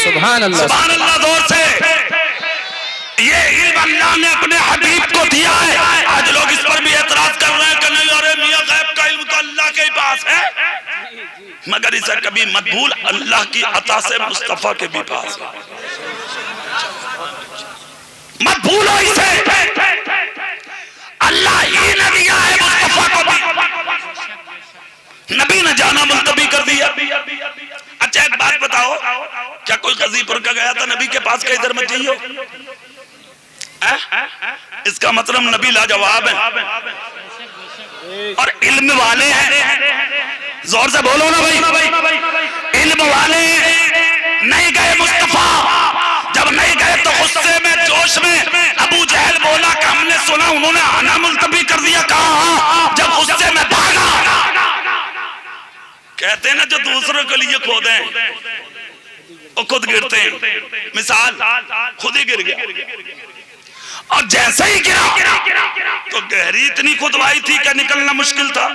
सुभान अल्लाह, सुभान अल्लाह। जोर से। ये इल्म अल्लाह ने अपने हबीब को दिया है। आज लोग इस पर भी एतराज कर रहे हैं कि नहीं, अरे मियां गैब का इल्म तो अल्लाह के ही पास है, मगर इसे कभी मत भूल, अल्लाह की अता से मुस्तफा के भी पास है, मत भूलो इसे। अल्लाह ही ने दिया है मुस्तफा को भी, नबी ने जाना मुल्तवी कर दिया। अच्छा एक बात बताओ, क्या कोई गाजीपुर का गया था नबी के पास का इधर मत जाइयो? इसका मतलब नबी लाजवाब है और इल्म वाले हैं। जोर से बोलो ना भाई, इल्म वाले नहीं गए मुस्तफा। जब नहीं गए तो गुस्से में जोश में अबू जहल बोला कि हमने सुना उन्होंने आना मुल्तवी कर दिया। कहा? जब गुस्से में भागा। कहते हैं ना जो दूसरों के लिए खोदे वो खुद गिरते हैं। मिसाल, खुद ही गिर गया और जैसे ही गिरा तो गहरी इतनी खुदवाई थी कि निकलना मुश्किल था।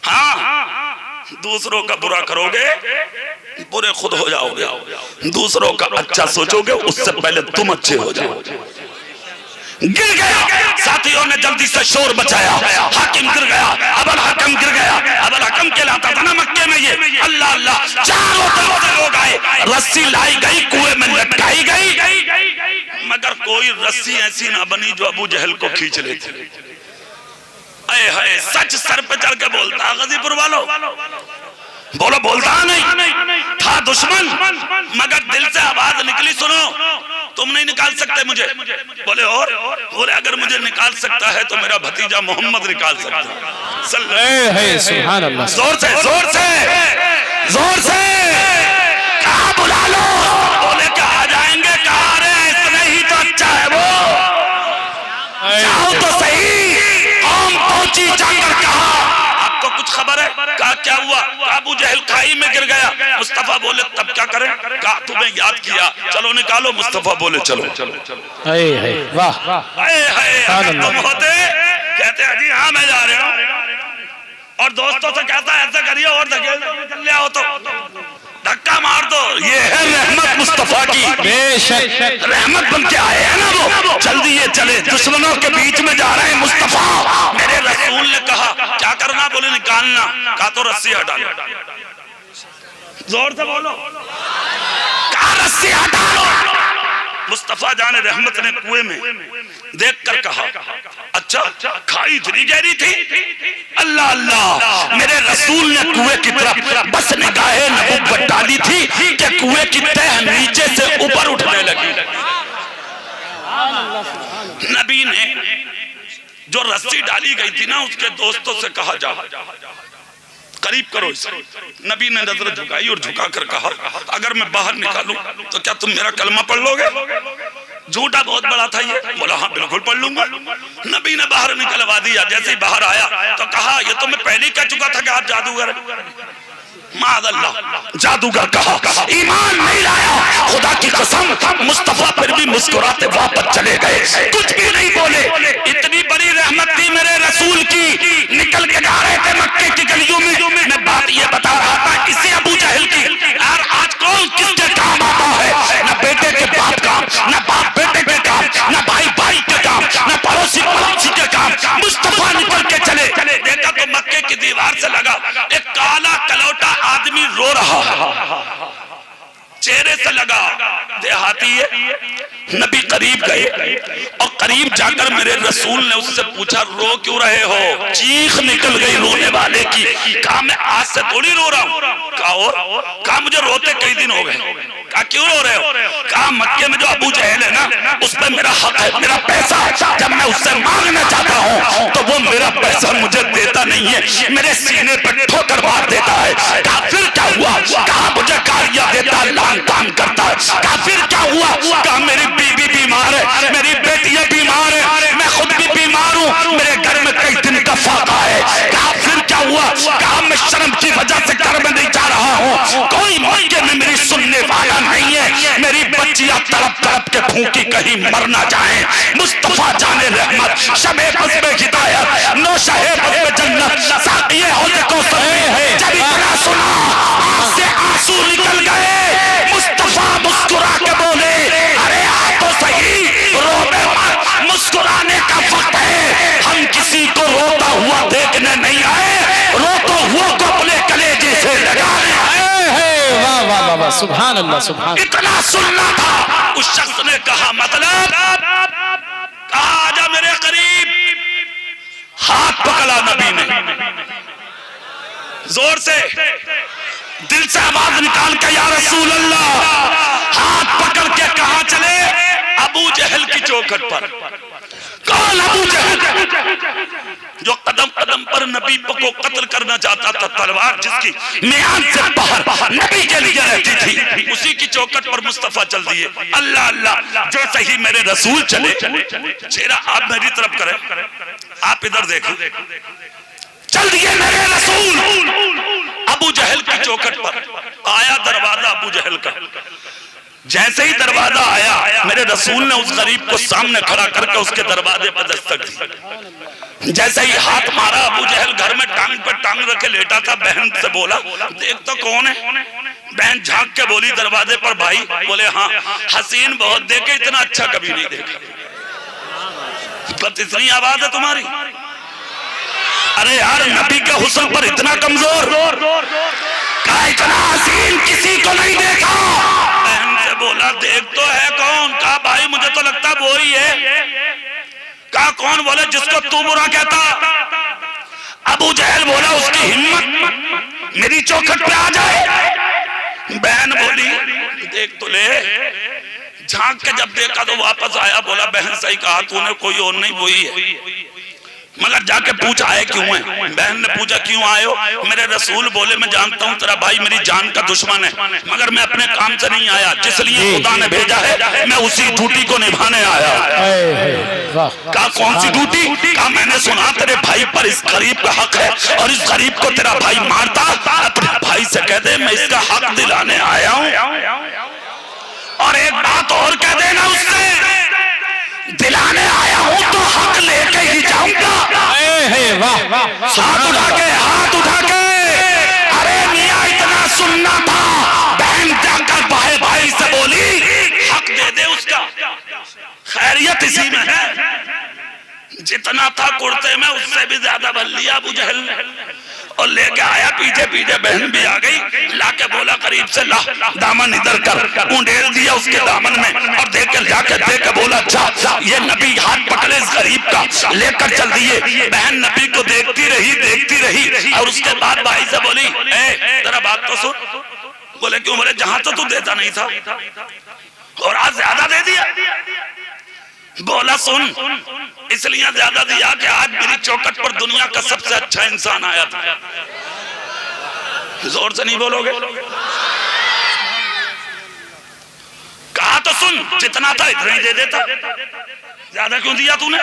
हाँ, दूसरों का बुरा करोगे बुरे खुद हो जाओगे, दूसरों का अच्छा सोचोगे उससे पहले तुम अच्छे हो जाओगे। गिर गया, साथियों ने जल्दी से शोर मचाया, हाकिम गिर गया, अबुल हकम गिर गया। अबुल हकम कहलाता था ना मक्के में ये। अल्लाह अल्लाह, चारों तरफ से लोग आए, रस्सी लाई गई, कुएं में लटकाई गई, मगर कोई रस्सी ऐसी ना बनी जो अबू जहल को खींच लेती। अरे हाय, सच सर पे चढ़ के बोलता गाजीपुर वालों, बोलो बोलता नहीं था दुश्मन, मगर दिल से आवाज निकली, सुनो तुम नहीं निकाल सकते मुझे। बोले और बोले अगर मुझे निकाल सकता है तो मेरा भतीजा मोहम्मद निकाल सकता है। सुभान अल्लाह, जोर से जोर से जोर से कहा बुला लो। बोले क्या आ जाएंगे? कहा रे इसने ही तो अच्छा है वो, जाओ तो सही। कौम पहुंची, जाकर कहा आपको कुछ खबर है? कहा क्या हुआ? अबू जहल खाई में गिर गया। मुस्तफा बोले तब क्या करें? कहा तुम्हें याद किया, चलो निकालो। मुस्तफा बोले चलो। वाह, तुम होते कहते हैं जी हाँ मैं जा रहा हूँ, और दोस्तों से कहता है ऐसा करिए और चल आओ तो धक्का मार दो। ये है रहमत मुस्तफा की, बेशक रहमत बन के आए हैं ना वो। जल्दी ये चले, दुश्मनों के बीच में जा रहे हैं मुस्तफा। मेरे रसूल ने कहा क्या करना? बोले निकालना। कहा तो रस्सी हटा लो। जोर से बोलो, कहा रस्सी हटा लो। मुस्तफा जाने रहमत ने कुएं में देखकर कहा अच्छा खाई इतनी गहरी थी? अल्लाह अल्लाह, मेरे रसूल ने कुएं की तरफ बस निगाहे नबुव्वत डाली थी कि कुएं की तह नीचे से ऊपर उठने लगी। नबी ने जो रस्सी डाली गई थी ना उसके दोस्तों से कहा जा करीब करो इसे। नबी ने नजर झुकाई और झुकाकर कहा अगर मैं बाहर निकालूं तो क्या तुम मेरा कलमा पढ़ लोगे? झूठा बहुत बड़ा था ये। बोला हाँ बिल्कुल पढ़ लूंगा। नबी ने बाहर निकलवा दिया। जैसे ही बाहर आया तो कहा ये तो मैं पहले ही कह चुका था कि आप जादूगर माज़अल्लाह जादूगर कहा ईमान नहीं लाया। खुदा की कसम मुस्तफा फिर भी मुस्कुराते वापस चले गए, कुछ भी नहीं बोले। इतनी बड़ी रहमत थी मेरे रसूल की। निकल के जा रहे थे मक्के की गलियों में। मैं बात ये बता रहा था इसी अबू जहल की। यार आज कौन किसके काम आता है? न बेटे के बाप काम, न बाप बेटे के काम, न भाई भाई के काम, न पड़ोसी पड़ोसी के काम। मुस्तफा निकल के चले। देखा तो मक्के की दीवार से लगा एक काला कलौटा आदमी रो रहा, चेहरे से लगा देहाती है। नबी करीब गए और करीब जाकर मेरे रसूल ने उससे पूछा रो क्यों रहे हो? चीख निकल गई रोने वाले की। कहा मैं आज से थोड़ी रो रहा हूँ। कहा मुझे रोते कई दिन हो गए। कहा क्यों रो रहे हो? कहा मक्के में जो अबू जहल है ना उस पर मेरा हक है, मेरा पैसा। जब मैं उससे मांगना चाहता हूँ तो वो मेरा पैसा मुझे देता नहीं है, मेरे सीने पर ठोकर मार देता है। कहा फिर क्या हुआ? कहा मुझे गालियां देता है, लान तान करता है। कहा फिर क्या हुआ? कहा मेरी बीवी बीमार है, मेरी बेटियां बीमार है, मैं खुद भी बीमार हूँ, मेरे घर में कई दिन का फाका है। कहा फिर क्या हुआ? कहा मैं शर्म की वजह से घर में नहीं जा रहा हूँ, कोई मौके में मेरी सुनने वाला नहीं है, मेरी बच्चियां तड़प तड़प के भूखी कहीं मर ना जाएं। मुस्तफा जाने रहमत, शबे बस में हिदायत, नौशहे बस में जन्नत, साक़िए हौज़ कौसर है। जब इतना सुना आँख से आंसू निकल गए। मुस्तफा सुभान अल्लाह सुभान। इतना सुनना था। उस शख्स ने कहा मतलब, कहा आजा मेरे करीब। हाथ पकड़ा नबी ने, जोर से दिल से आवाज निकाल के या रसूल अल्लाह। हाथ पकड़ के कहां चले? अबू जहल की चौखट पर। कौन अबू जहल? जो कदम कदम पर नबी को कत्ल करना चाहता था, तलवार जिसकी मियान से बाहर नबी के लिए रहती थी, उसी की चौखट पर मुस्तफा चल दिए। अल्लाह अल्लाह, जैसे ही मेरे रसूल चले, चेहरा आप मेरी तरफ करें, आप इधर देखो, चल दिए मेरे रसूल अबू जहल की चौखट पर। आया दरवाजा अबू जहल का। जैसे ही दरवाजा आया, मेरे रसूल ने उस गरीब को सामने खड़ा करके उसके दरवाजे पर दस्तक दी। जैसे ही हाथ मारा, अबू जहल घर में टांग पर टांग रखे लेटा था। बहन से बोला देख तो कौन है? बहन झांक के बोली दरवाजे पर भाई। बोले हाँ, हसीन बहुत देखे, इतना अच्छा कभी नहीं देखा। इतनी आवाज है तुम्हारी? अरे यार, नबी के हुस्न पर इतना कमजोर, कहा इतना हसीन किसी को नहीं देखा। बहन से बोला देख तो है कौन? कहा भाई मुझे तो लगता वो ही है। कहा कौन? बोले जिसको तू बुरा कहता। अबू जहल बोला उसकी हिम्मत मेरी चौखट पे आ जाए। बहन बोली देख तो ले। झांक के जब देखा तो वापस आया, बोला बहन सही कहा तूने, कोई और नहीं वही है। मगर जाके पूछा आए क्यों है? बहन ने पूछा क्यों आए हो? मेरे रसूल बोले मैं जानता हूँ तेरा भाई मेरी जान का दुश्मन है, मगर मैं अपने काम से नहीं आया, जिस लिए खुदा ने भेजा है मैं उसी ड्यूटी को निभाने आया। कहा कौन सी ड्यूटी? कहा मैंने सुना तेरे भाई पर इस गरीब का हक है, और इस गरीब को तेरा भाई मारता, अपने भाई से कह दे मैं इसका हक दिलाने आया हूँ। और एक बात और कह देना उससे, दिलाने आया हूं तो हक लेके ही जाऊंगा। हाथ उठा के, हाथ उठा के। अरे मियां इतना सुनना था। बहन जाकर भाई भाई से बोली हक दे दे उसका, खैरियत इसी में है। जितना था कुर्ते में उससे भी ज्यादा भर लिया अबू जहल ने, और लेके आया। पीछे पीछे बहन भी आ गई। लाके बोला करीब से ला, दामन इधर कर। उंडेल दिया उसके दामन में, और देख के जाके देख के बोला अच्छा ये नबी हाथ पकड़े इस गरीब का, लेकर चल दिए। बहन नबी को देखती रही, और उसके बाद भाई से बोली ए तेरा बात तो सुन। बोले क्यों? बोले जहां तो तू देता नहीं था और आज ज्यादा दे दिया। बोला सुन, इसलिए ज्यादा दिया कि आज मेरी चौखट पर दुनिया का सबसे अच्छा इंसान आया था। जोर से नहीं बोलोगे? कहा तो सुन, जितना था इतना ही दे देता, ज्यादा क्यों दिया तूने?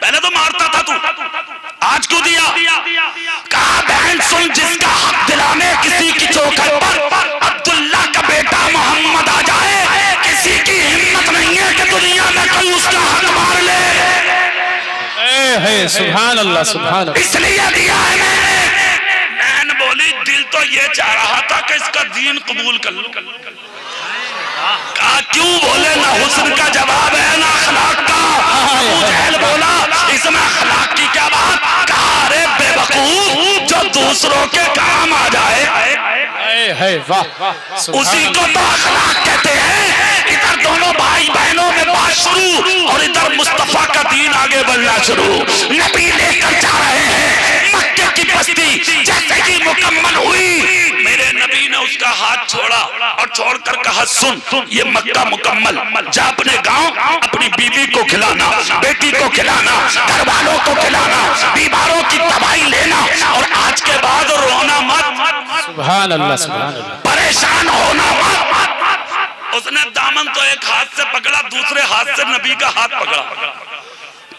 पहले तो मारता था तू, आज क्यों दिया? कहा बहन सुन, जिसका हक दिलाने किसी की चौखट पर अब्दुल्ला का बेटा मोहम्मद आ जाए, किसी की हिम्मत नहीं है कि दुनिया में कोई उसका हक मार ले। सुभान अल्लाह सुभान अल्लाह। इसलिए दिया है मैंने। बहन बोली दिल तो ये चाह रहा था कि इसका दीन कबूल कर लूं। कहा क्यों? बोले ना हुस्न का जवाब है ना अखलाक का। अबू जहल बोला इसमें अखलाक की क्या बात? कहा अरे बेवकूफ, जो दूसरों के काम आ जाए उसी को तो अखलाक कहते हैं। इधर दोनों भाई बहनों में बात शुरू, और इधर मुस्तफा का दीन आगे बढ़ना शुरू। नबी लेकर जा रहे हैं मक्के की बस्ती। जैसे ही मुकम्मल हुई, मेरे नबी ने उसका हाथ छोड़ा और छोड़कर कहा सुन, ये मक्का मुकम्मल, जा अपने गांव अपनी बीवी को खिलाना, बेटी को खिलाना, घर वालों को खिलाना, बीमारों की दवाई लेना, और आज के बाद रोना मत। सुभान अल्लाह सुभान अल्लाह। परेशान होना मत। उसने दामन तो एक हाथ से पकड़ा, दूसरे हाथ से नबी का हाथ पकड़ा।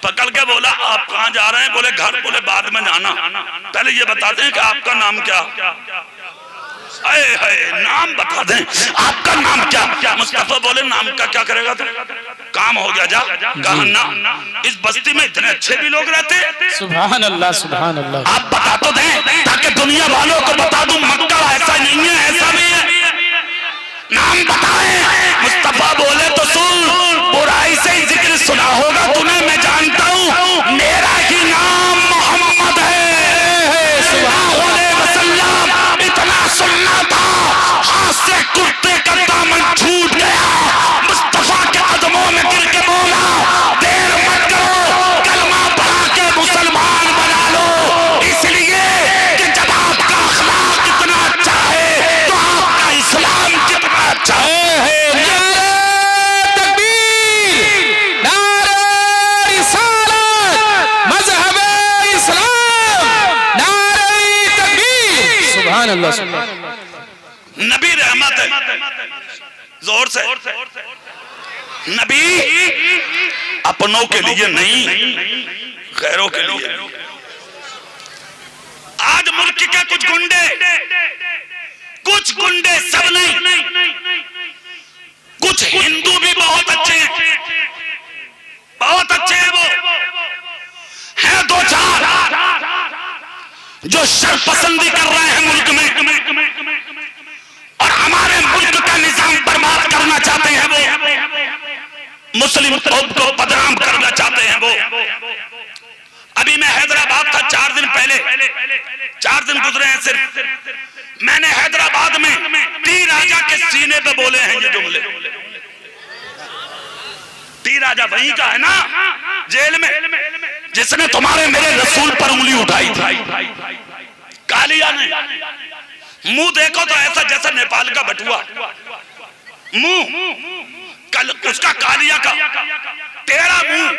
पकड़ के बोला आप कहाँ जा रहे हैं? बोले घर। बोले बाद में जाना, पहले ये बताते हैं कि आपका नाम क्या? नाम बता दें, आपका नाम क्या? मुस्तफा बोले नाम का क्या करेगा तू? काम हो गया, जा। कहा ना, इस बस्ती में इतने अच्छे भी लोग रहते। सुभान अल्लाह सुभान अल्लाह। आप बता तो दें ताकि दुनिया वालों को बता दूं मक्का ऐसा नहीं है, ऐसा भी है। नाम बताएं। मुस्तफा बोले तो सुन, बुराई से ही जिक्र सुना होगा तूने, मैं जानता हूँ मेरा ही नाम मोहम्मद है। इतना सुनना था, हाथ से कुर्ते जोर से। नबी अपनों के लिए नहीं, गैरों के लिए। आज मुल्क के कुछ गुंडे, सब नहीं, कुछ हिंदू भी बहुत अच्छे हैं, बहुत अच्छे हैं। वो हैं दो चार जो शरपसंदी कर रहे हैं मुल्क में और हमारे मुल्क का निजाम बर्बाद करना चाहते हैं। वो मुस्लिम कौम को बदनाम करना चाहते हैं। वो अभी मैं हैदराबाद था 4 दिन पहले, 4 दिन गुजरे हैं सिर्फ। मैंने हैदराबाद में टी राजा के सीने पे बोले हैं ये जुमले। टी राजा वहीं का है ना, जेल में, जिसने तुम्हारे मेरे रसूल पर उंगली उठाई थी। कालिया ने मुंह देखो तो ऐसा जैसा नेपाल का बटुआ मुंह, कल उसका कालिया का तेरा मुंह,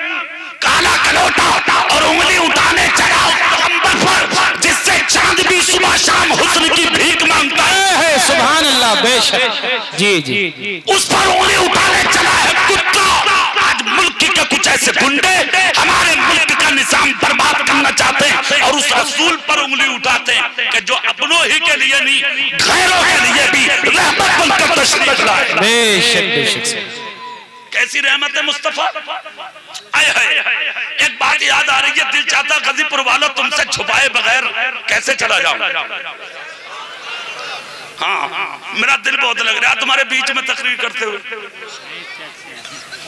काला कलोटा और उंगली उठाने चढ़ा अंबर पर, जिससे चांद भी सुबह शाम हुस्न की भीख मांगता है। सुभान अल्लाह, बेशक। जी जी, उस पर उंगली उठाने चला है कुत्ता। आज मुल्क के कुछ ऐसे गुंडे हमारे मुल्क का निजाम बर्बाद करना चाहते हैं और उस रसूल पर उंगली उठाते हैं कि जो अपनों ही के लिए नहीं, गैरों के लिए भी रहमत बनकर तशरीफ लाए। बेशक बेशक। कैसी रहमत है मुस्तफा। आए हाय, एक बात याद आ रही है, दिल चाहता गाजीपुर वालों तुमसे छुपाए बगैर कैसे चला जाऊं। हाँ, मेरा दिल बहुत लग रहा है तुम्हारे बीच में तकरीर करते हुए।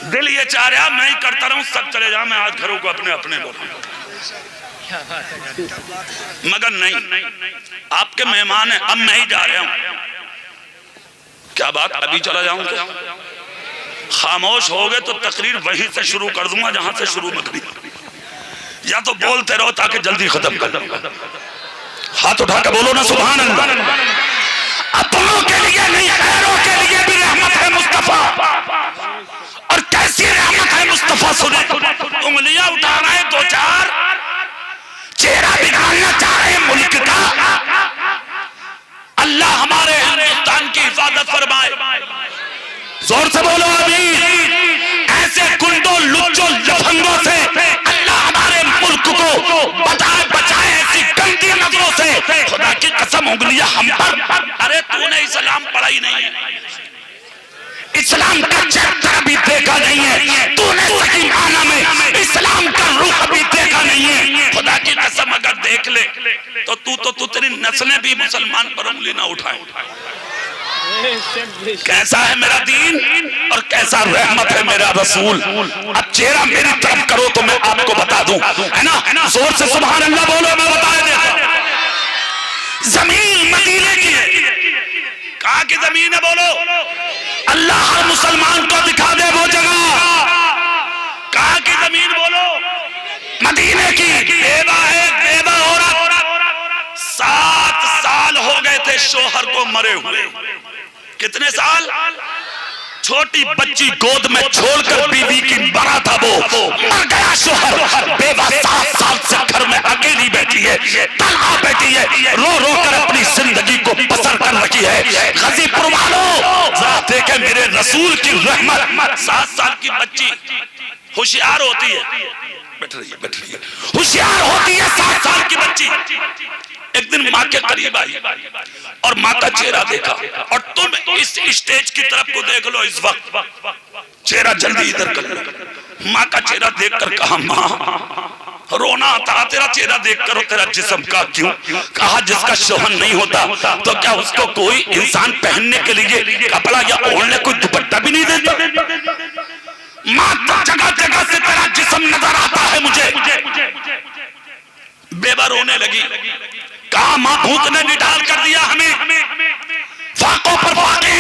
दिल ये चाह रहा मैं ही करता रहूं, सब चले जाओ, मैं आज घरों को अपने अपने बोलूं, मगर नहीं, आपके मेहमान हैं, अब मैं ही जा रहा हूं। क्या बात, अभी चला जाऊं क्या? खामोश हो गए तो तकरीर वहीं से शुरू कर दूंगा जहां से शुरू मत की। या तो बोलते रहो ताकि जल्दी खत्म कर दूं। हाथ उठा के बोलो ना सुभान अल्लाह। अपनों के लिए नहीं, गैरों के लिए भी रहमत है मुस्तफा। और कैसी रहमत है मुस्तफा, सुने। उंगलियां उठा रहे हैं दो चार, चेहरा बिगाड़ना चाह रहे हैं मुल्क का। अल्लाह हमारे हिंदुस्तान की हिफाजत फरमाए। जोर से बोलो आमीन। ऐसे गुंडों, लुच्चों, लफंगों से अल्लाह हमारे मुल्क को बचाए ऐसी गंदी नजरों से। खुदा की कसम, उंगलियां हम पर। अरे तूने इस्लाम पढ़ा ही नहीं है, इस्लाम का चैप्टर भी देखा नहीं है, तूने सही माना में इस्लाम का रुख भी देखा नहीं है। खुदा की कसम अगर देख ले तो तेरी नस्लें भी मुसलमान पर उंगली ना उठाए। कैसा है मेरा दीन और कैसा रहमत है मेरा रसूल। अब चेहरा मेरी तरफ करो तो मैं आपको बता दूं, है ना। जोर से सुभान अल्लाह बोलो, मैं बता देता। जमीन मदीने की है। कहाँ की जमीन है बोलो? अल्लाह हर मुसलमान को दिखा दे वो जगह। कहाँ की जमीन बोलो? मदीने की। बेवा है, बेवा हो रहा। 7 साल हो गए थे शोहर को मरे हुए। कितने साल? छोटी बच्ची गोद में छोड़कर बीवी की मरा था वो, मर गया शोहर। बेवा 7 साल से घर में अकेली बैठी है, तन्हा बैठी है, रो रो कर अपनी जिंदगी को बसर कर रखी है। गाजीपुर वालों जरा देखे मेरे रसूल की रहमत। 7 साल की बच्ची होशियार होती है, बैठ रही है, होशियार होती है 7 साल की बच्ची। एक दिन माँ के करीब आई और माँ का चेहरा देखा। और तुम इस स्टेज की तरफ को देख लो, इस वक्त चेहरा जल्दी इधर कर लो। माँ का चेहरा देखकर कहा, माँ रोना आता तेरा चेहरा देखकर, और तेरा जिस्म का क्यों? कहा जिसका शोहर नहीं होता तो क्या उसको कोई इंसान पहनने के लिए कपड़ा या ओढ़ने कोई दुपट्टा भी नहीं देता? माँ जगह जगह से तेरा जिस्म नजर आता है मुझे। बेवा रोने लगी। कहा माँ भूख ने निडाल कर दिया हमें, फाकों पर फाके,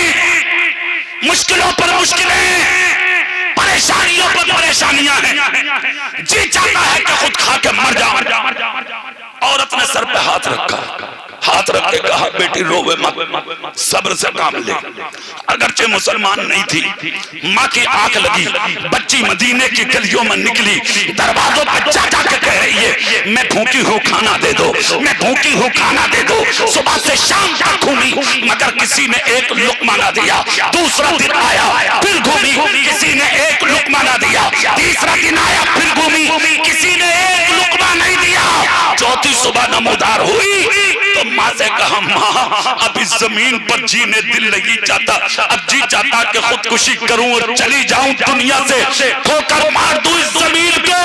मुश्किलों पर मुश्किलें, परेशानियों पर परेशानियां हैं। जी चाहता है कि खुद खा के मर जाओ। औरत ने सर पे हाथ रखा, हाथ रख के कहा बेटी रोवे मत, सब्र से काम ले। अगरचे मुसलमान नहीं थी, माँ की आंख लगी, बच्ची मदीने की गलियों में निकली, दरवाजों पर जा जाके कह रही है मैं भूखी हूँ खाना दे दो, मैं भूखी हूँ खाना दे दो। सुबह से शाम तक घूमी मगर किसी ने एक लुकमा ना दिया। दूसरा दिन आया फिर घूमी, किसी ने एक लुकमा ना दिया। तीसरा दिन आया फिर घूमी, किसी ने एक लुकमा नहीं दिया। चौथी सुबह नमूदार हुई तो माँ से कहा माँ अब इस जमीन पर जीने दिल नहीं चाहता, अब जी चाहता कि खुदकुशी करूं और चली जाऊं दुनिया से, ठोकर मार दूं इस जमीन को।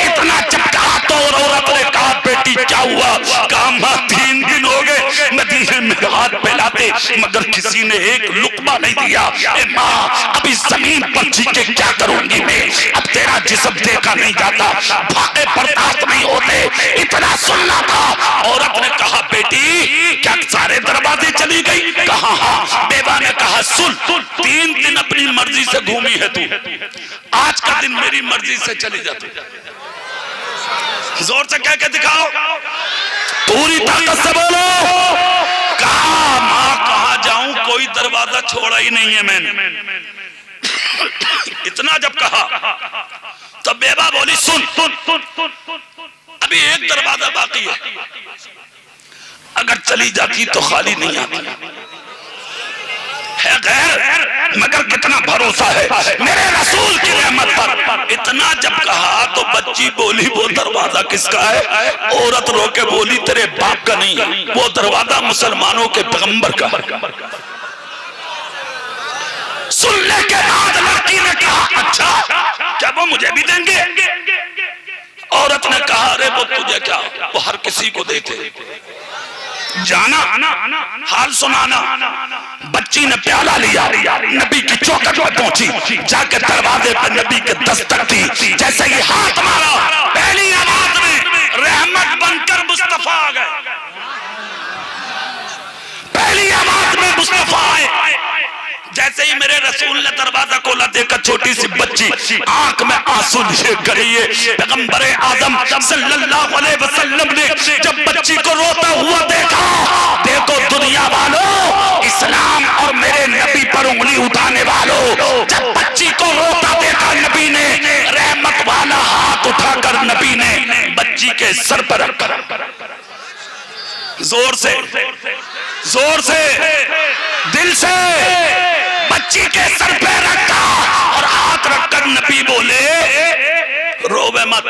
इतना चमका तो औरत ने कहा बेटी क्या हुआ? कहा माँ 3 दिन हो गए मदीने में हाथ फैलाते मगर किसी ने एक लुकमा नहीं दिया। ए माँ अब इस जमीन पर जी के क्या करूंगी मैं? अब तेरा जिस्म देखा नहीं जाता, भागे बर्दाश्त नहीं होते, इतना सुनना था। औरत ने कहा बेटी क्या सारे दरवाजे चली गई? कहा हाँ। बेवा ने कहा सुन 3 दिन अपनी मर्जी से घूमी है तू, आज का दिन मेरी मर्जी से चली जाती। जोर से कह के दिखाओ, पूरी ताकत से बोलो। कहा माँ कहाँ जाऊं, कोई दरवाजा छोड़ा ही नहीं है मैंने। इतना जब कहा तो बेवा बोली सुन अभी एक दरवाजा बाकी है, अगर चली जाती तो खाली नहीं आती है गैर, मगर कितना भरोसा है मेरे रसूल की रहमत पर। इतना जब कहा तो बच्ची बोली वो दरवाजा किसका है? औरत रो के बोली तेरे बाप का नहीं, वो दरवाजा मुसलमानों के पैगंबर का। सुनने के बाद लड़की ने कहा अच्छा क्या वो मुझे भी देंगे? औरत ने कहा अरे वो तुझे क्या, वो हर किसी को देते, जाना हाल सुनाना। बच्ची ने प्याला लिया, नबी की चौखट पर पहुंची, जाकर दरवाजे पर नबी के दस्तक दी। जैसे ही हाथ मारा पहली आवाज में रहमत बनकर मुस्तफा आ गए, पहली आवाज में मुस्तफा आए। जैसे ही मेरे रसूल ने दरवाजा खोला देखा छोटी सी बच्ची आंख में आंसू लिए खड़ी है। पैगंबर आजम सल्लल्लाहु अलैहि वसल्लम ने जब बच्ची को रोता हुआ देखा, देखो दुनिया वालों, इस्लाम और मेरे नबी पर उंगली उठाने वालों, जब बच्ची को रोता देखा नबी ने रहमत वाला हाथ उठाकर नबी ने बच्ची के सर पर रखकर जोर से दिल से बच्ची के सर पे रखा और हाथ रखकर नबी बोले रोवे मत।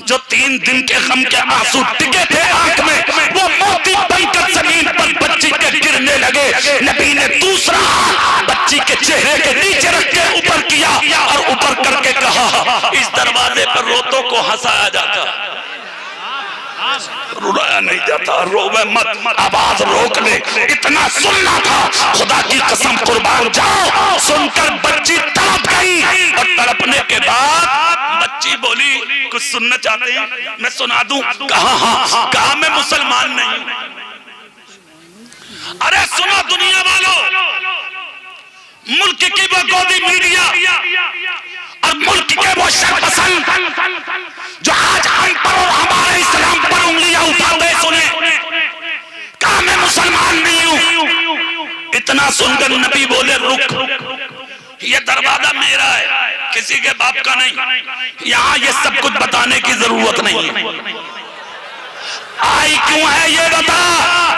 जो 3 दिन के गम के आंसू टिके थे आंख में वो मोती बनकर जमीन पर बच्ची के गिरने लगे। नबी ने दूसरा हाथ बच्ची के चेहरे के नीचे रख के ऊपर किया और ऊपर करके कहा इस दरवाजे पर रोतों को हंसाया जाता, रुलाया नहीं जाता, रोवे मत, आवाज रोक ले। इतना सुनना था, खुदा की कसम कुर्बान जाओ। सुनकर बच्ची तड़प गई और तड़पने के बाद बच्ची बोली कुछ सुनना चाहते हैं मैं सुना दूं? कहा हाँ। कहा मैं मुसलमान नहीं। अरे सुनो दुनिया वालों, मुल्क की वो गोदी मीडिया और मुल्क के वो शरपसंद जो आज हम पर और हमारे इस्लाम पर उंगलियां उठाते सुने, कहा मैं मुसलमान नहीं हूं। इतना सुनकर नबी बोले रुक, ये दरवाजा मेरा है, किसी के बाप का नहीं। यहाँ ये सब कुछ बताने की जरूरत नहीं है। आई क्यों है ये बता।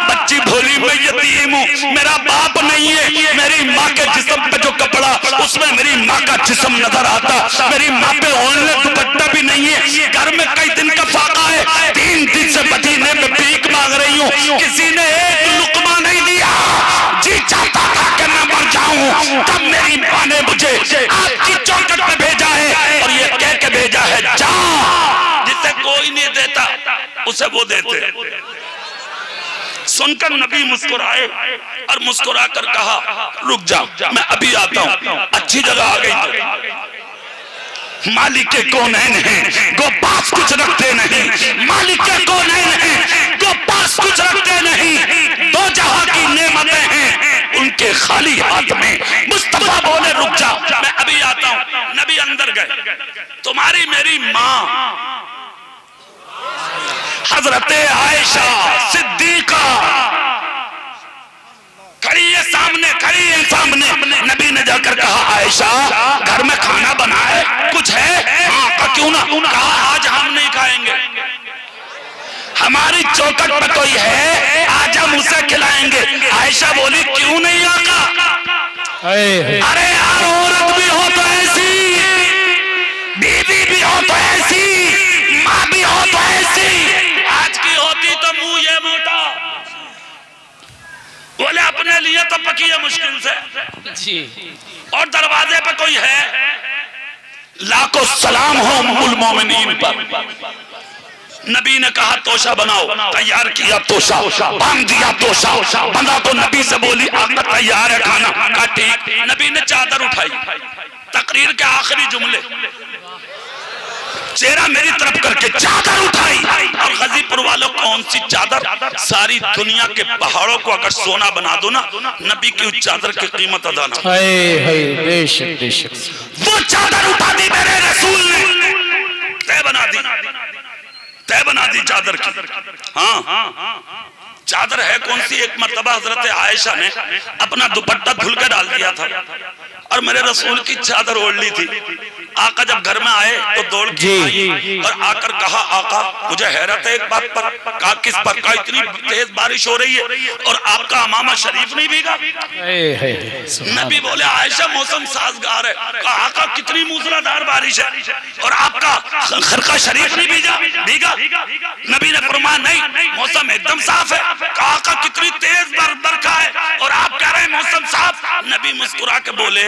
बच्ची भोली मैं यतीम हूँ, मेरा बाप नहीं है, मेरी माँ के जिस्म पे जो कपड़ा उसमें मेरी माँ का जिस्म नजर आता, मेरी माँ पे ओढ़ने दुपट्टा भी नहीं है, घर में कई दिन का फाका है, 3 दिन से मदीने में भीख मांग रही हूँ, किसी ने एक लुकमा नहीं दिया। जी चाहता था कि मैं मर जाऊं, तब मेरी माँ ने मुझे आपकी चौखट पे भेजा है और ये कह के भेजा है जा, जिसे कोई नहीं देता उसे वो देते। सुनकर नबी मुस्कुराए और मुस्कुरा कर कहा रुक जाओ मैं अभी आता हूं। अच्छी जगह आ गई। मालिक के कौनैन हैं, गो पास कुछ रखते नहीं, मालिक के कौनैन हैं, गो पास कुछ रखते नहीं, 2 जहां की नेमतें हैं उनके खाली हाथ में। मुस्तफा बोले रुक जाओ मैं अभी आता हूं। नबी अंदर गए। तुम्हारी मेरी माँ हजरत आयशा सिद्दीका खड़ी है सामने, खड़ी है सामने। नबी ने जाकर कहा आयशा घर में खाना बना है, कुछ है? हाँ, कहा क्यों ना? कहा आज हम नहीं खाएंगे, हमारी चौखट पे कोई है, आज हम उसे खिलाएंगे। आयशा बोली क्यों नहीं आका? अरे यार औरत भी हो तो ऐसी, बीवी भी हो तो ऐसी, माँ भी हो तो ऐसी। आज की होती तो मुंह ये मोटा, बोले अपने लिए तो पकी है मुश्किल से जी। और दरवाजे पे कोई है, लाखों सलाम हो उम्मुल मोमिनीन पर। नबी ने कहा तोशा बनाओ, तैयार किया तोशा, बांध दिया तोशा, बंदा तो नबी से बोली आका तैयार है खाना, कहा ठीक। नबी ने चादर उठाई, तकरीर के आखिरी जुमले, चेहरा मेरी तरफ करके चादर उठाई। और गाजीपुर वालों कौन सी चादर, सारी दुनिया के पहाड़ों को अगर सोना बना दो ना, नबी की उस चादर की कीमत अदा ना। बेशक बेशक। वो चादर उठा दी मेरे रसूल ने, तय बना दी, तय बना दी चादर की। हाँ, चादर है कौन सी? एक मर्तबा हजरत आयशा ने अपना दुपट्टा धुल के डाल दिया था और मेरे रसूल की चादर ओढ़ ली थी। आका जब घर में आए तो दौड़ के आई और आकर कहा आका मुझे हैरत है एक बात पर। कहा किस पर? का इतनी तेज बारिश हो रही है और आपका अमामा शरीफ नहीं भीगा? नबी बोले आयशा मौसम साजगार है। कहा आका कितनी मूसलाधार बारिश है और आपका खरका शरीफ नहीं भीगा? नबी ने फरमाया नहीं, मौसम एकदम साफ है। कहा आका कितनी तेज बरखा है और आप कह रहे हैं मौसम साफ? नबी मुस्कुरा के बोले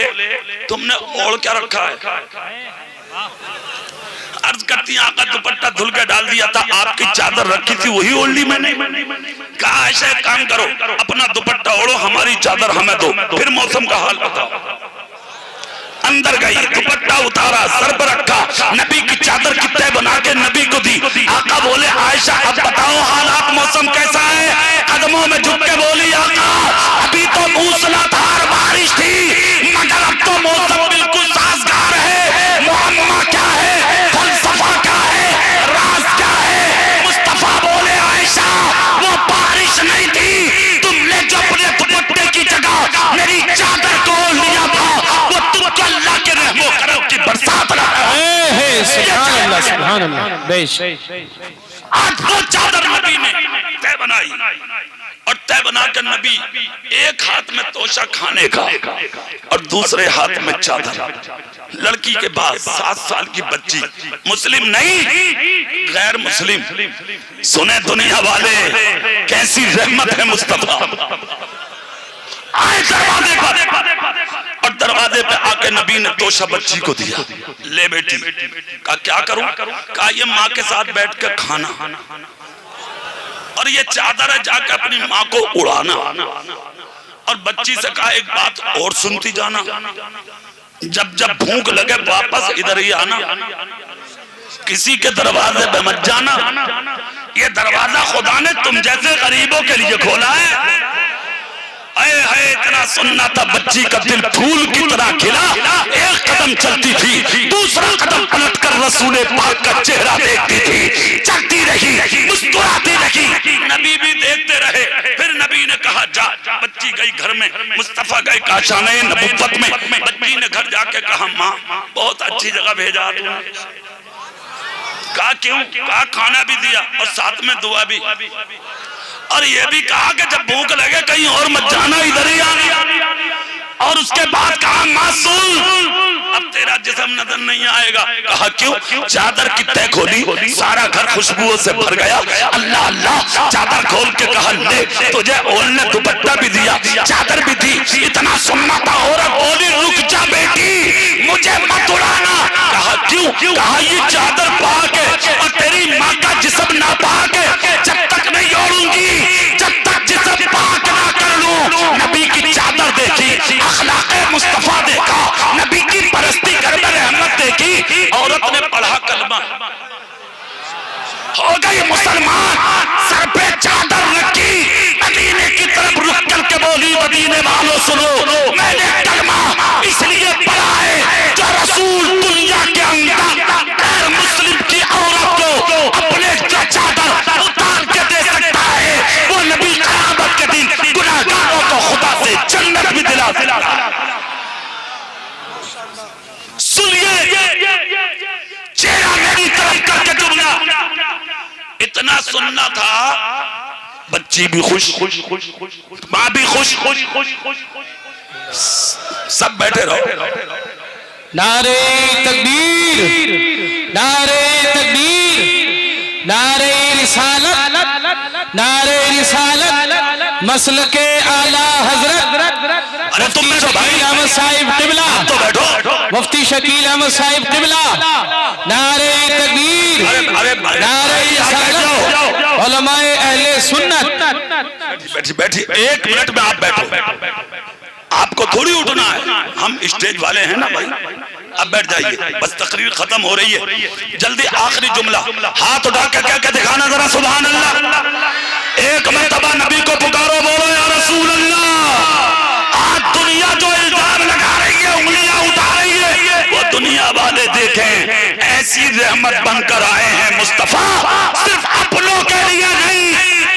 तुमने ओढ़ क्या रखा है? अर्ज करती आका दुपट्टा धुल के डाल दिया था, आपकी चादर रखी थी वही ओढ़ ली मैंने। कहा ऐसा काम करो, अपना दुपट्टा ओढ़ो, हमारी चादर हमें दो, फिर मौसम का हाल बताओ। अंदर गई, दुपट्टा उतारा, सर पर रखा, नबी की चादर की तय बना के नबी को दी। आका बोले आयशा अब बताओ हालात मौसम कैसा है? कदमों में झुक के बोली आका अभी तो मूसलाधार बारिश थी मगर अब तो मौसम बिल्कुल साजगार है। मुअम्मा क्या है, फलसफा क्या है, राज क्या है? मुस्तफा बोले आयशा वो बारिश नहीं थी, तुमने जो अपने दुपट्टे की जगह मेरी चादर को लिया था वो तुमको अल्लाह के रहमो करम की बरसात रहा है। सुभान अल्लाह सुभान अल्लाह। बेशक आज वो चादर नबी ने तय बनाई और तय बना कर नबी एक हाथ में तोशा खाने का और दूसरे हाथ में चादर। लड़की के बाद 7 साल की बच्ची, मुस्लिम नहीं गैर मुस्लिम, सुने दुनिया वाले कैसी रहमत है मुस्तफा। आए दरवाजे पर और दरवाजे पे आके नबी ने तोशा बच्ची को दिया, ले बेटी। कहा क्या करूं? कहा ये माँ के साथ बैठ कर खाना और ये चादर है जाके अपनी माँ को उड़ाना। और बच्ची से कहा एक बात और सुनती जाना, जब जब भूख लगे वापस इधर ही आना, किसी के दरवाजे पे मत जाना। ये दरवाजा खुदा ने तुम जैसे गरीबों के लिए खोला है। है इतना सुनना था, बच्ची का दिल फूल की तरह खिला। एक कदम चलती थी, दूसरा कदम पलट कर रसूले पाक का चेहरा देखती थी, चलती रही, मुस्कुराती रही। नबी भी देखते रहे। फिर नबी ने कहा जा। बच्ची गई घर में, मुस्तफा गए काशाने नबुव्वत में। बच्ची ने घर जाके कहा माँ बहुत अच्छी जगह भेजा तुमने। कहा क्यों? कहा खाना भी दिया और साथ में दुआ भी, और ये भी कहा कि जब भूख लगे कहीं और मत जाना, इधर ही आना। और उसके बाद कहा मासूम अब तेरा जिस्म नजर नहीं आएगा। कहा क्यों? चादर की तय खोली, सारा घर खुशबुओं से भर गया। अल्लाह अल्लाह, चादर खोल के कहा ले तुझे ओढ़ने दुपट्टा भी दिया, चादर भी दी। इतना सुनना था औरत बोली रुक जा बेटी, मुझे मत उड़ाना। कहा क्यों? कहा ये चादर पाक है और तेरी माँ का जिस्म नापाक है, जब तक नहीं ओढ़ूंगी, जब तक जिस्म पाक ना कर लूं। नबी की चादर देखी, अखलाक़े मुस्तफा देखा, नबी की परस्ती करने रहमत देखी। औरत ने पढ़ा कलमा, हो गई मुसलमान, सर पे चादर रखी, मदीने की तरफ रुक करके बोली मदीने वालों सुनो, मैंने कलमा इसलिए पढ़ा है जो रसूल दुनिया के अंदर गैर मुस्लिम की औरत को अपने चादर इतना सुनना था, बच्ची भी खुश, माँ भी खुश, सब बैठे रहो। नारे तकबीर, नारे तकबीर, नारे रिसालत, नारे रिसालत, मसलके आला हजरत अरे तुम बैठो भाई, अहमद साहिब किबला, तो बैठो। मुफ्ती शकील अहमद साहिब किबला, नारे तकबीर, नारे रिसालत, उलमाए अहले सुन्नत। बैठी, 1 मिनट में आप बैठो, आपको थोड़ी उठना है, हम स्टेज वाले हैं ना भाई। अब बैठ जाइए, बस तकरीर खत्म हो रही है, जल्दी आखिरी जुमला, हाथ उठा के कह के दिखाना जरा, सुभान अल्लाह। एक मर्तबा नबी को पुकारो, बोलो या रसूल अल्लाह। आज दुनिया जो इल्जाम लगा रही है, उंगलियां उठा रही है, वो दुनिया वाले देखें, ऐसी रहमत बनकर आए हैं मुस्तफा, सिर्फ अपनों के लिए नहीं,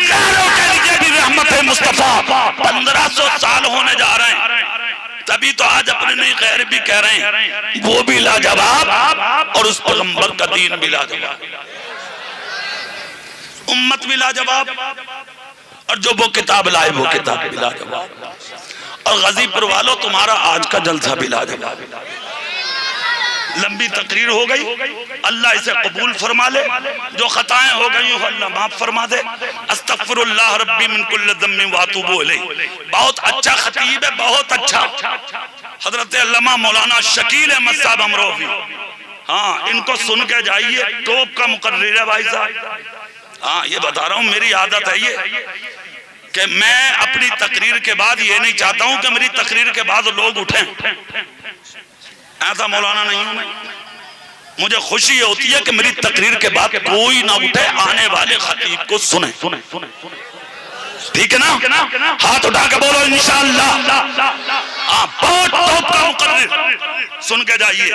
गैरों के लिए भी रहमत है मुस्तफा। 1500 साल होने जा रहे हैं, तभी तो आज अपने नहीं गैर भी कह रहे हैं, वो भी लाजवाब और उस पैगंबर का दीन भी लाजवाब, उम्मत भी लाजवाब, और जो वो किताब लाए वो किताब भी लाजवाब, और गाजीपुर वालों तुम्हारा आज का जलसा भी लाजवाब। लंबी तकरीर हो गई, अल्लाह इसे कबूल फरमा ले, जो खताएं हो गई हो अल्लाह माफ फरमा दे। अस्तगफिरुल्लाह रब्बी मिन कुल्लि ज़म्बिन व अतूबु इलैह। बहुत अच्छा खतीब है, बहुत अच्छा, हजरत अल्लामा मौलाना शकील अहमद साहब अमरोही, हाँ इनको सुन के जाइए, टॉप का मुकर्रिर है भाई साहब। हाँ ये बता रहा हूँ, मेरी आदत है ये कि मैं अपनी तकरीर के बाद ये नहीं चाहता हूँ कि मेरी तकरीर के बाद लोग उठें, ऐसा मौलाना नहीं हूं मैं। मुझे खुशी होती है कि मेरी तकरीर के बाद कोई ना उठे, आने वाले खतीब को सुने, ठीक है ना? हाथ उठा के बोलो इंशाअल्लाह। बहुत टॉप का मुकर्रिर, सुन के जाइए,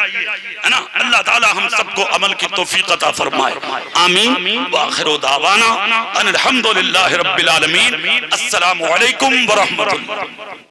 है ना? अल्लाह ताला हम सबको अमल की तौफीक अता फरमाए, आमीन। व आखिरु दावाना अनिल हम्दुलिल्लाहि रब्बिल आलमीन। अस्सलामु अलैकुम व रहमतुल्लाह।